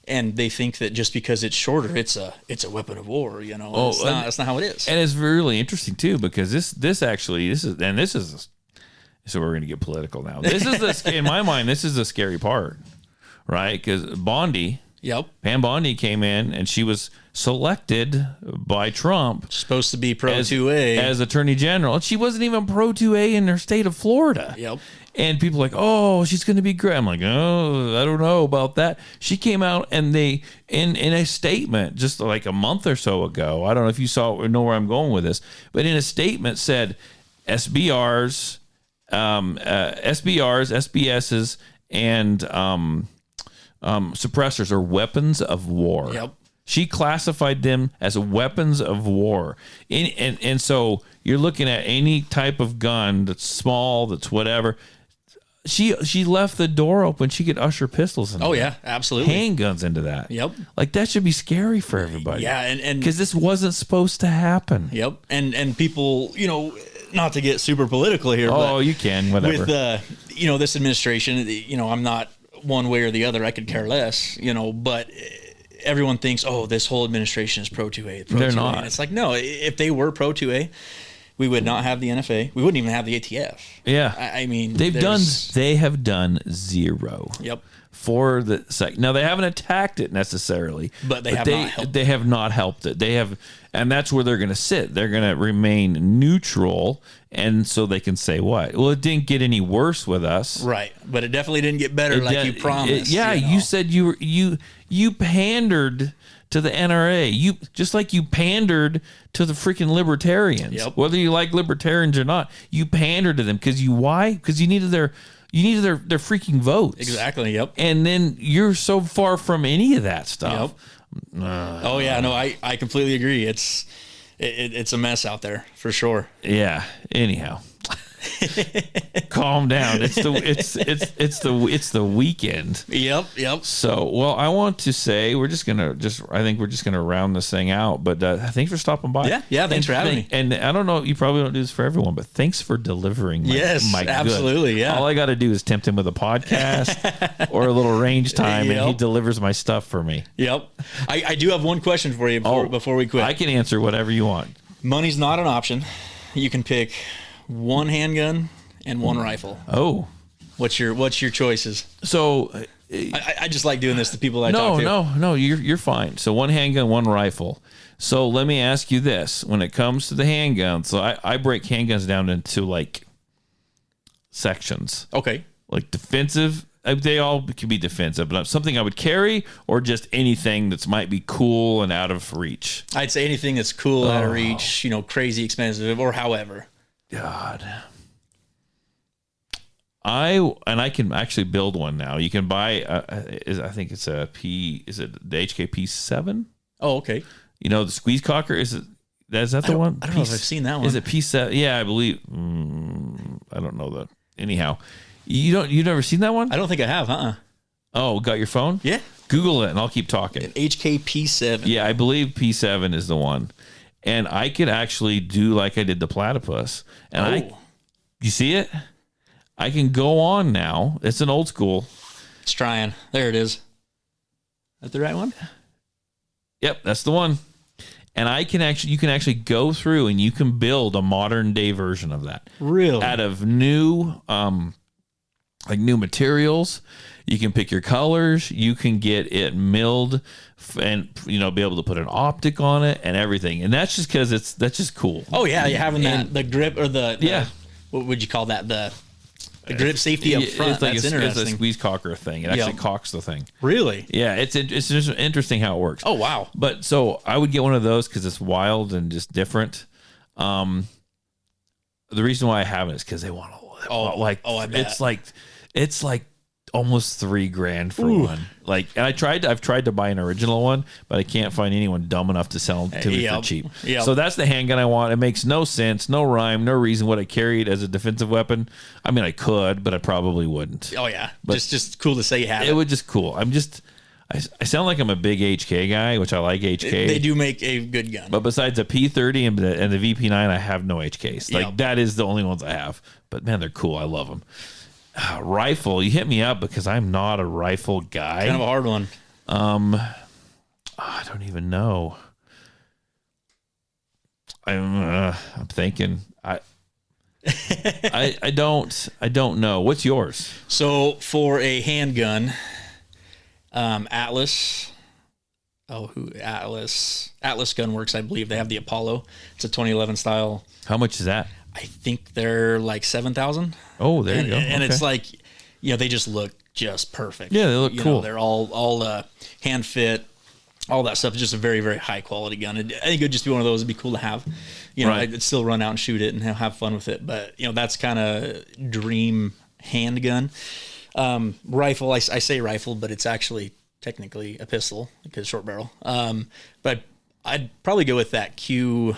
And they think that just because it's shorter, it's a weapon of war. That's not how it is. And it's really interesting too, because this is so we're going to get political now. This is in my mind, this is the scary part, right? Because Bondi, Pam Bondi came in and she was selected by Trump, supposed to be pro 2A as Attorney General, and she wasn't even pro 2A in her state of Florida. Yep. And people are like, oh, she's going to be great. I'm like, oh, I don't know about that. She came out and they, in a statement just like a month or so ago, I don't know if you know where I'm going with this, but in a statement said SBRs, SBSs, and suppressors are weapons of war. Yep. She classified them as weapons of war. And so you're looking at any type of gun that's small, that's whatever. She left the door open. She could usher pistols in. Oh, yeah, absolutely. Handguns into that. Yep. Like, that should be scary for everybody. Yeah, and because this wasn't supposed to happen. Yep. And people, not to get super political here. Oh, but you can, whatever. With this administration, I'm not one way or the other. I could care less, but everyone thinks, oh, this whole administration is pro 2A. They're not. And it's like, no, if they were pro 2A, we would not have the NFA. We wouldn't even have the ATF. Yeah. I mean, they have done zero. Yep. for the sec. Now they haven't attacked it necessarily, But they have not helped They have not helped it. They have, and that's where they're going to sit. They're going to remain neutral, and so they can say what? Well, it didn't get any worse with us, Right, but it definitely didn't get better like you promised. You said you pandered to the NRA. You just like you pandered to the freaking libertarians. Yep. Whether you like libertarians or not, you pandered to them because why? Because you needed their freaking votes. Exactly. Yep. And then you're so far from any of that stuff. Yep. Oh yeah, no, I completely agree. It's a mess out there for sure. Yeah. Anyhow, calm down. It's the weekend. Yep. So, well, I want to say I think we're just gonna round this thing out. But thanks for stopping by. Yeah. Thanks for having me. And I don't know, you probably don't do this for everyone, but thanks for delivering. My absolutely. good. Yeah. All I got to do is tempt him with a podcast or a little range time, and he delivers my stuff for me. Yep. I do have one question for you before we quit. I can answer whatever you want. Money's not an option. You can pick one handgun and one rifle. Oh, What's your choices? so I just like doing this to people I talk to. No, you're fine. So one handgun, one rifle. So let me ask you this: when it comes to the handgun, so I break handguns down into like sections, Okay. like defensive. They all can be defensive, but something I would carry, or just anything that might be cool and out of reach. I'd say anything that's cool, out of reach, crazy expensive, or however. God. I can actually build one now. You can buy. I think it's a P. Is it the HKP 7? Oh, okay. The squeeze cocker. Is that the one? I don't know if I've seen that one. Is it P7? Yeah, I believe. I don't know that. Anyhow, you've never seen that one? I don't think I have. Oh, got your phone? Yeah. Google it, and I'll keep talking. HKP7. Yeah, I believe P7 is the one, and I could actually do like I did the platypus, and you see it? I can go on now. It's an old school. It's trying. There it is. Is that the right one? Yep, that's the one. And you can actually go through and you can build a modern day version of that. Really? Out of new new materials. You can pick your colors. You can get it milled and be able to put an optic on it and everything. And that's just because that's just cool. Oh yeah, you're having the grip or the what would you call that? The grip safety up front. It's like That's It's interesting. a squeeze cocker thing. It actually cocks the thing. Really? Yeah, it's just interesting how it works. Oh wow! But so I would get one of those because it's wild and just different. The reason why I haven't is because they want I bet. It's like almost $3,000 for one. And I've tried to buy an original one, but I can't find anyone dumb enough to sell them to me for cheap. Yep. So that's the handgun I want. It makes no sense, no rhyme, no reason would I carry it as a defensive weapon. I mean, I could, but I probably wouldn't. Oh yeah, But just cool to say you have it. It would just cool. I sound like I'm a big HK guy, which I like HK. They do make a good gun. But besides the P30 and the VP9, I have no HKs. Like that is the only ones I have. But man, they're cool. I love them. Rifle, you hit me up because I'm not a rifle guy. Kind of a hard one. I don't even know. I'm thinking. I don't know. What's yours? So for a handgun, Atlas. Atlas Gunworks, I believe they have the Apollo. It's a 2011 style. How much is that? I think they're like 7,000. Oh, there you go. And Okay. it's like, they just look just perfect. Yeah, they look cool. They're all hand fit, all that stuff. It's just a very, very high quality gun. I think it would just be one of those. It'd be cool to have. Right. I'd still run out and shoot it and have fun with it. But that's kind of dream handgun. Rifle. I say rifle, but it's actually technically a pistol because short barrel. But I'd probably go with that Q.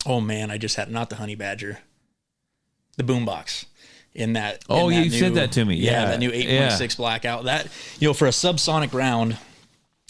Oh man, I just had not the Honey Badger, the boombox in that. Oh, in that you new, sent that to me. Yeah, that new 8.6 blackout. That for a subsonic round,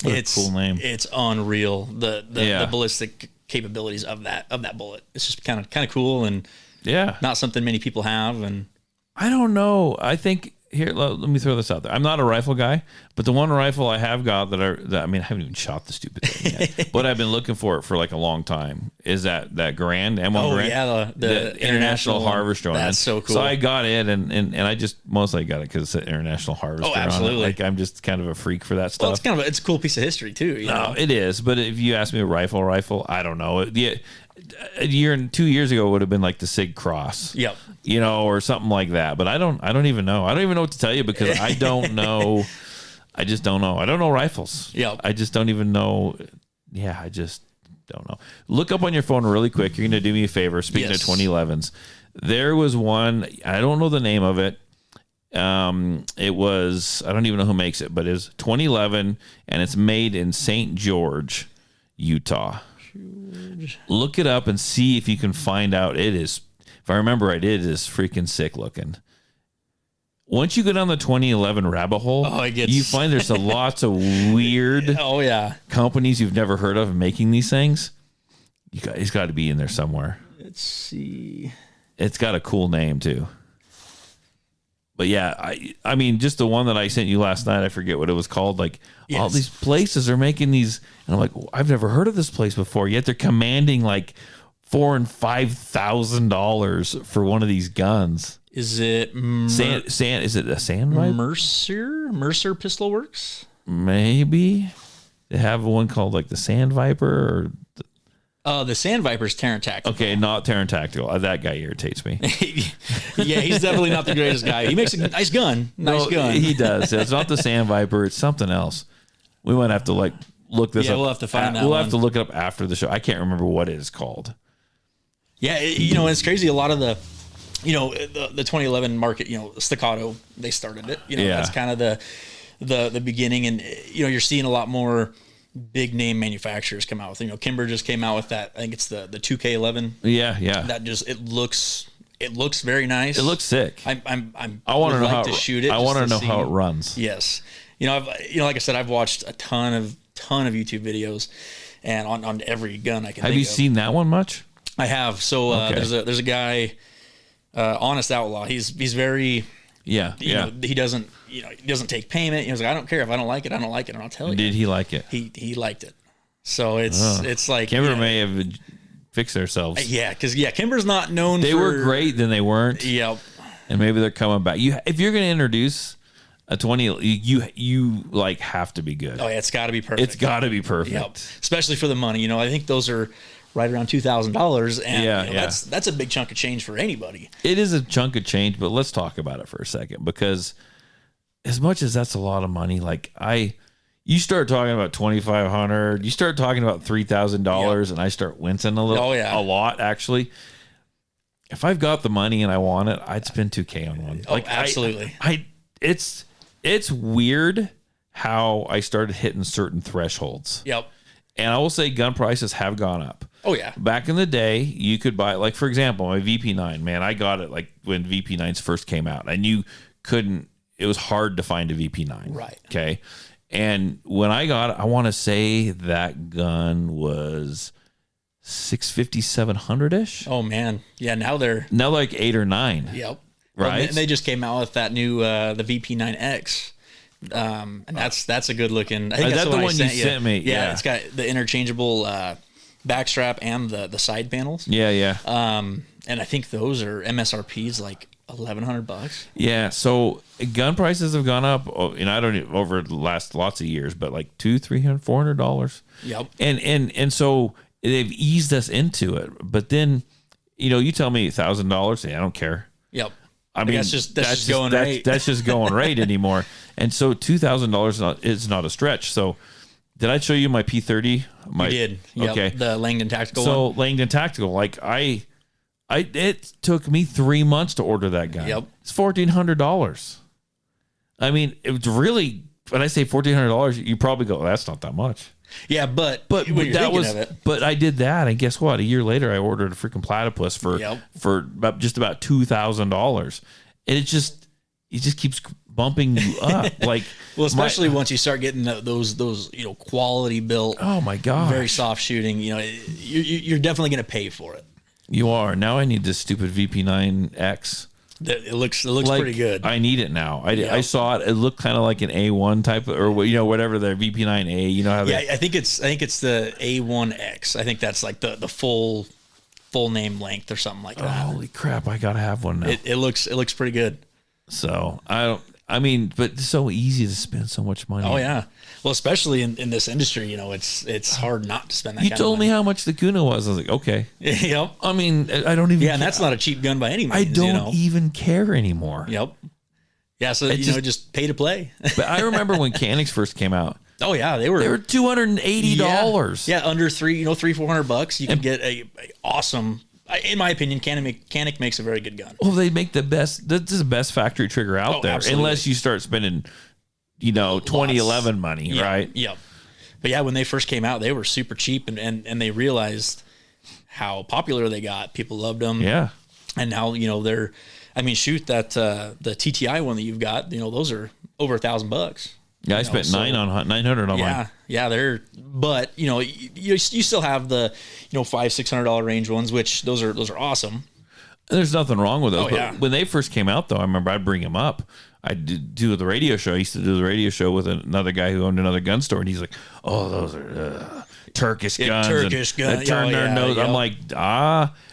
it's a cool name. It's unreal. The ballistic capabilities of that bullet. It's just kind of cool and not something many people have. And I don't know. I think here, let me throw this out there. I'm not a rifle guy, but the one rifle I have got I mean, I haven't even shot the stupid thing yet, but I've been looking for it for like a long time. Is that Grand M1 Grand? Yeah, the International one. Harvester one. That's so cool. So I got it, and I just mostly got it because it's an International Harvester. Oh, absolutely. On it. Like I'm just kind of a freak for that stuff. Well, it's a cool piece of history too. You know? It is. But if you ask me a rifle, I don't know. Yeah, a year and 2 years ago it would have been like the Sig Cross. Yep. You know, or something like that. But I don't even know. I don't even know what to tell you because I don't know. I just don't know. I don't know rifles. Yep. I just don't even know. Yeah, I just don't know. Look up on your phone really quick. You're going to do me a favor. Speaking of 2011s, there was one. I don't know the name of it. It was, I don't even know who makes it, but it's 2011 and it's made in St. George, Utah. Look it up and see if you can find out. It is, if I remember right, it is freaking sick looking. Once you go down the 2011 rabbit hole, you find there's lots of weird companies you've never heard of making these things. It's got to be in there somewhere. Let's see. It's got a cool name too. But yeah, I mean, just the one that I sent you last night, I forget what it was called. Like all these places are making these, and I'm like, I've never heard of this place before. Yet they're commanding like $4,000 and $5,000 for one of these guns. Is it Is it a Sand Viper? Mercer Pistol Works? Maybe they have one called like the Sand Viper or. The Sand Viper's Terran Tactical. Okay, not Terran Tactical. That guy irritates me. Yeah, he's definitely not the greatest guy. He makes a nice gun. He does. It's not the Sand Viper. It's something else. We might have to like look this up. Yeah, we'll have to find that. We'll have to look it up after the show. I can't remember what it is called. Yeah, it's crazy. A lot of the, the 2011 market, Staccato, they started it. That's kind of the beginning, and you're seeing a lot more big name manufacturers come out with. Kimber just came out with that. I think it's the 2K11. Yeah. That just it looks very nice. It looks sick. I want to know how to shoot it. I want to know how it runs. Yes. I've like I said, I've watched a ton of YouTube videos, and on every gun I can. Have you seen that one much? I have. So there's a guy, Honest Outlaw. He's very. Yeah. He doesn't take payment. He was like, I don't care if I don't like it. I don't like it, and I'll tell you. Did he like it? He liked it. So it's like Kimber may have fixed themselves. Because Kimber's not known. They were great, then they weren't. Yep. And maybe they're coming back. If you're going to introduce a 20, you like have to be good. Oh yeah, it's got to be perfect. It's got to be perfect. Yep. Especially for the money. I think those are right around $2,000, and that's a big chunk of change for anybody. It is a chunk of change, but let's talk about it for a second, because as much as that's a lot of money, like you start talking about $2,500, you start talking about $3,000, and I start wincing a little. A lot actually. If I've got the money and I want it, I'd spend $2,000 on one. Like absolutely. It's weird how I started hitting certain thresholds. Yep. And I will say gun prices have gone up. Oh, yeah. Back in the day, you could buy, like, for example, my VP9, man, I got it like when VP9s first came out. And you couldn't, it was hard to find a VP9. Right. Okay. And when I got it, I want to say that gun was $650, $700-ish. Oh, man. Yeah, now like 8 or 9. Yep. Right. And they just came out with that new, the VP9X. And that's a good looking. I think that's the one you sent me. Yeah, it's got the interchangeable backstrap and the side panels. Yeah. And I think those are MSRPs like $1,100. Yeah. So gun prices have gone up. I don't know, over the last lots of years, but like $200, $300, $400. Yep. And so they've eased us into it. But then, you tell me $1,000. Hey, I don't care. Yep. I mean, that's just going right. That's just going right anymore. And so $2,000 is not a stretch. So did I show you my P30? You did. Yep. Okay. The Langdon Tactical one. So Langdon Tactical, like it took me 3 months to order that gun. Yep. It's $1,400. I mean, it was really, when I say $1,400, you probably go, that's not that much. Yeah, but that was, but I did that, and guess what? A year later, I ordered a freaking platypus for just about $2,000, and it just keeps bumping you up. Like, well, especially once you start getting those quality built. Oh my god, very soft shooting. You're definitely going to pay for it. You are. Now I need this stupid VP9X. It looks pretty good. I need it now. I saw it. It looked kind of like an A1 type of, or whatever the VP9A. You know how they, I think it's the A1X. I think that's like the full name length or something like that. Holy crap! I gotta have one now. It looks pretty good. So but it's so easy to spend so much money. Oh yeah. Well, especially in this industry, it's hard not to spend that. You kind told of me money. how much the Kuna was. I was like, okay. Yep. I mean, I don't even. Yeah, and that's not a cheap gun by any means. I don't even care anymore. Yep. Yeah, so just pay to play. But I remember when Canics first came out. Oh yeah, they were $280. Yeah, under $300-$400, you can get a awesome. In my opinion, Canic makes a very good gun. Well, they make the best. This is the best factory trigger out there, absolutely. unless you start spending, 2011 money, right? Yep. But yeah, when they first came out, they were super cheap, and they realized how popular they got. People loved them. Yeah. And now they're. I mean, shoot that the TTI one that you've got. Those are over $1,000. Yeah, I spent $900 on mine. Yeah, they're. But you still have the $500-$600 range ones, which those are awesome. There's nothing wrong with those. Oh, yeah. But when they first came out, though, I remember I'd bring them up. I do the radio show. I used to do the radio show with another guy who owned another gun store, and he's like, "Oh, those are Turkish guns." Turkish guns. Turn their nose. I'm like,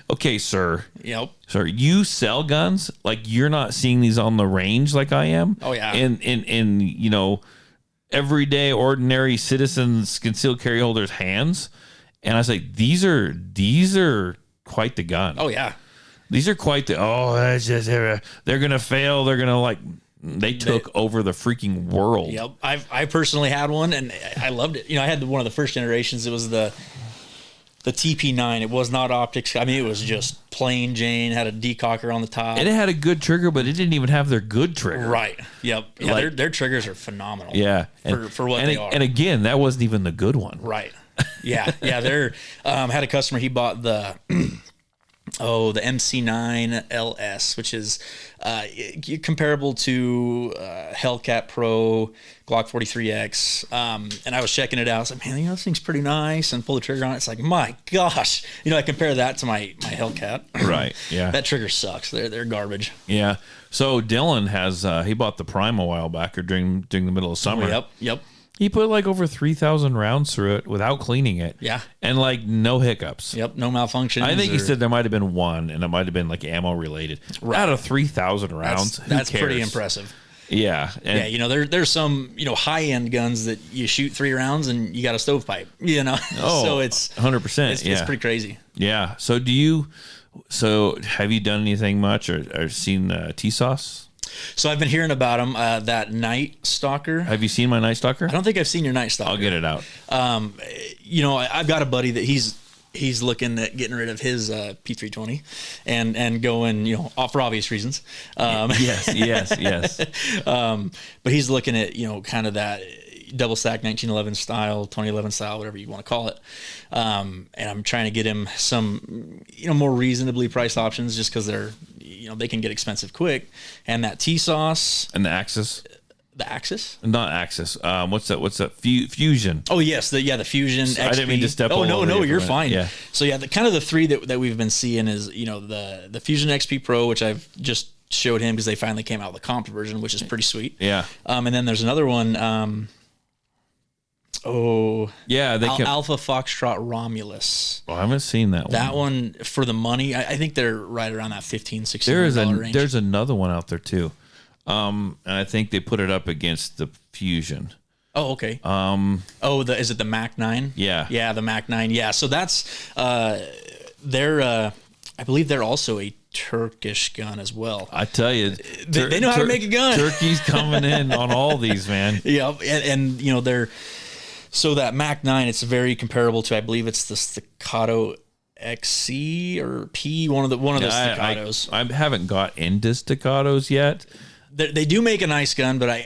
okay, sir. Yep. Sir, you sell guns? Like, you're not seeing these on the range like I am? Oh, yeah. In everyday, ordinary citizens, concealed carry holders' hands. And I was like, these are quite the gun. Oh, yeah. These are quite the, that's just, they're going to fail. They're going to they took over the freaking world. Yep. I personally had one, and I loved it. I had one of the first generations. It was the TP9. It was not optics. I mean, it was just plain Jane, had a decocker on the top. And it had a good trigger, but it didn't even have their good trigger. Right. Yep. Yeah, their triggers are phenomenal. Yeah. For what they are. And again, that wasn't even the good one. Right. Yeah. Yeah. They're, had a customer, he bought the MC9 LS, which is comparable to Hellcat Pro, Glock 43X. And I was checking it out. I was like, man, this thing's pretty nice. And pull the trigger on it. It's like, my gosh. I compare that to my Hellcat. Right. Yeah. That trigger sucks. They're garbage. Yeah. So Dylan has he bought the Prime a while back, or during the middle of summer. Yep. He put like over 3,000 rounds through it without cleaning it. Yeah. And like no hiccups. Yep. No malfunctions. I think he said there might have been one, and it might have been like ammo related. Right. Out of 3,000 rounds, that's pretty impressive. Yeah. And there's some, high end guns that you shoot 3 rounds and you got a stovepipe, Oh, so it's 100%. It's pretty crazy. Yeah. So have you done anything much or seen T-Sauce? So I've been hearing about him, that Night Stalker. Have you seen my Night Stalker? I don't think I've seen your Night Stalker. I'll get it out. I've got a buddy that he's looking at getting rid of his P320 and going, for obvious reasons. Yes. But he's looking at, kind of that double stack 1911 style, 2011 style, whatever you want to call it. And I'm trying to get him some, more reasonably priced options, just because they're, they can get expensive quick. And that T-Sauce. And the Axis. The Axis? Not Axis. What's that? Fusion. Oh yes, the Fusion. XP. I didn't mean to step. Oh no, you're fine. Yeah. So yeah, the 3 that we've been seeing is the Fusion XP Pro, which I've just showed him because they finally came out with the comp version, which is pretty sweet. Yeah. And then there's another one. Yeah, Alpha Foxtrot Romulus. Oh, I haven't seen that one. That one, for the money, I think they're right around that $1,500-$1,600 range. There's another one out there too, and I think they put it up against the Fusion. Oh, okay. Is it the Mac 9? Yeah. Yeah, the Mac 9. Yeah, so that's they're I believe they're also a Turkish gun as well. I tell you, they know how to make a gun. Turkey's coming in on all these, man. Yeah, and they're. So that Mac 9, it's very comparable to, I believe it's the Staccato XC or P, one of the Staccatos. I haven't got into Staccatos yet. They do make a nice gun, but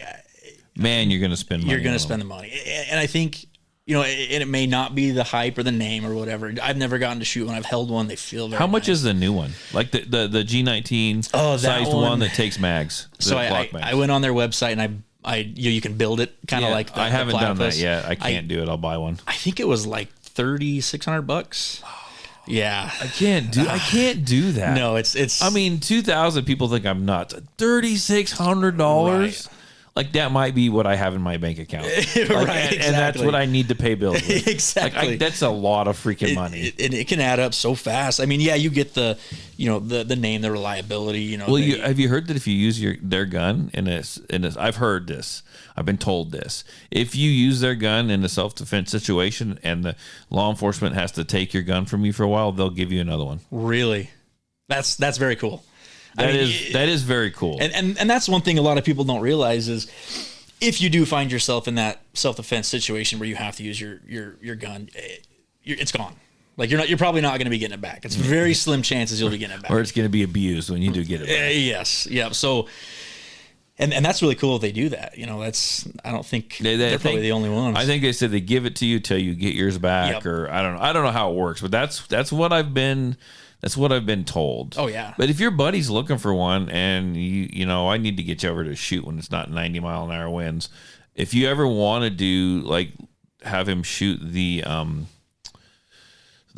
man, you're going to spend money. You're going to spend the money, and I think and it may not be the hype or the name or whatever. I've never gotten to shoot one. I've held one. They feel very. How much nice. is the new one? Like the G19 sized one that takes mags. So I went on their website and you can build it kind of like I haven't done that yet. I can't do it. I'll buy one. I think it was like $3,600. Yeah. I can't do that. No, it's. I mean, 2,000 people think I'm nuts. $3,600. Right. Like that might be what I have in my bank account. Like, Right, and that's exactly. what I need to pay bills with. Exactly. Like, that's a lot of freaking money. It can add up so fast. I mean, yeah, you get the name, the reliability. Well, have you heard that if you use their gun in this, I've heard this. I've been told this. If you use their gun in a self-defense situation and the law enforcement has to take your gun from you for a while, they'll give you another one. Really? That's very cool. That is very cool. And that's one thing a lot of people don't realize is if you do find yourself in that self-defense situation where you have to use your gun, it's gone. Like you're probably not going to be getting it back. It's very slim chances you'll be getting it back. Or it's going to be abused when you do get it back. Yes. Yeah. So, and that's really cool if they do that. I don't think they're probably the only ones. I think they said they give it to you till you get yours back, Yep. or I don't know how it works, but that's what I've been told. Oh, yeah. But if your buddy's looking for one and I need to get you over to shoot when it's not 90-mile-an-hour winds. If you ever want to do like have him shoot the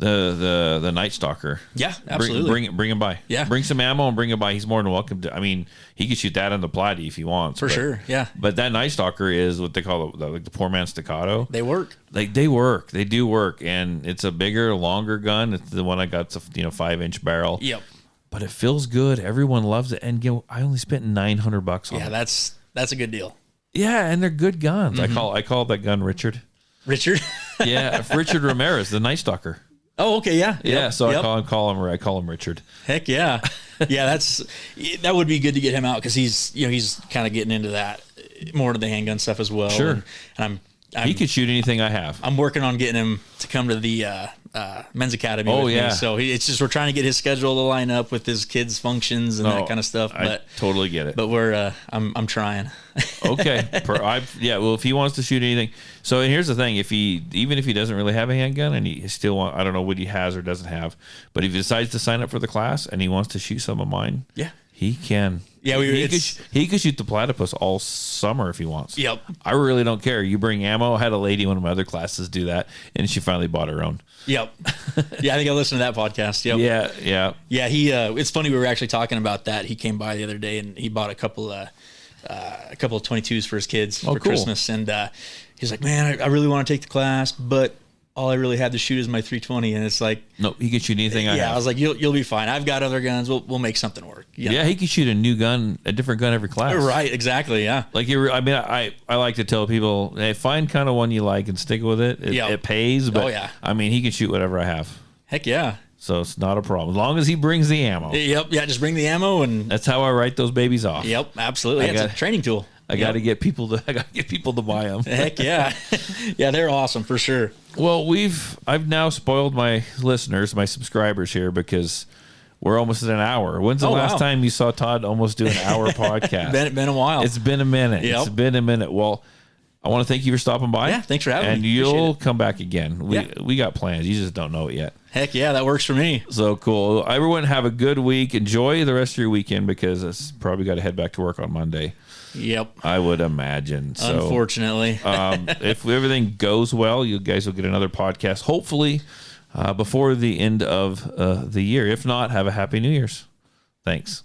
Night Stalker. Yeah, absolutely. Bring him by. Yeah. Bring some ammo and bring him by. He's more than welcome to. I mean, he could shoot that on the Platy if he wants. For sure. Yeah. But that Night Stalker is what they call the poor man's staccato. They work. Like they work. They do work, and it's a bigger, longer gun. It's the one I got. It's a 5-inch barrel. Yep. But it feels good. Everyone loves it, and I only spent $900 on it. Yeah, that's a good deal. Yeah, and they're good guns. Mm-hmm. I call that gun Richard. Richard. Yeah, Richard Ramirez, the Night Stalker. Oh, okay, yeah. Yeah, Yep, so yep. I call him Richard. Heck yeah. Yeah, that would be good to get him out because he's kind of getting into that more to the handgun stuff as well. Sure. And He could shoot anything I have. I'm working on getting him to come to the men's academy. Oh, with yeah. Me. So it's just we're trying to get his schedule to line up with his kids' functions and that kind of stuff. I totally get it. But we're I'm trying. Okay. Well, if he wants to shoot anything. So here's the thing: even if he doesn't really have a handgun and he still I don't know what he has or doesn't have, but if he decides to sign up for the class and he wants to shoot some of mine, Yeah. he can. Yeah, he could shoot the platypus all summer if he wants. Yep. I really don't care. You bring ammo. I had a lady in one of my other classes do that, and she finally bought her own. Yep. Yeah, I think I listened to that podcast. Yep. Yeah. Yeah, he. It's funny we were actually talking about that. He came by the other day and he bought a couple of 22s for his kids for cool. Christmas, and he's like, "Man, I really want to take the class, but all I really had to shoot is my 320." And it's like, No, he can shoot anything. I was like, "You'll be fine. I've got other guns. We'll make something work." You know? Yeah, he can shoot a different gun every class. Right. Exactly. Yeah. Like I like to tell people, hey, find kind of one you like and stick with it. It pays. But yeah. I mean, he can shoot whatever I have, Heck yeah. so it's not a problem as long as he brings the ammo. Yep. Yeah. Just bring the ammo and. That's how I write those babies off. Yep. Absolutely. I It's got- a training tool. I got to get people to buy them. Heck yeah. Yeah, they're awesome for sure. Well, I've now spoiled my listeners, my subscribers here because we're almost at an hour. When's the last time you saw Todd almost do an hour podcast? Been a while. It's been a minute. Yep. It's been a minute. Well, I want to thank you for stopping by. Yeah, thanks for having and me. And Appreciate you'll it. come back again. We got plans. You just don't know it yet. Heck yeah, that works for me. So cool. Everyone have a good week. Enjoy the rest of your weekend because it's probably got to head back to work on Monday. Yep. I would imagine. So, unfortunately. if everything goes well, you guys will get another podcast, hopefully before the end of the year. If not, have a happy New Year's. Thanks.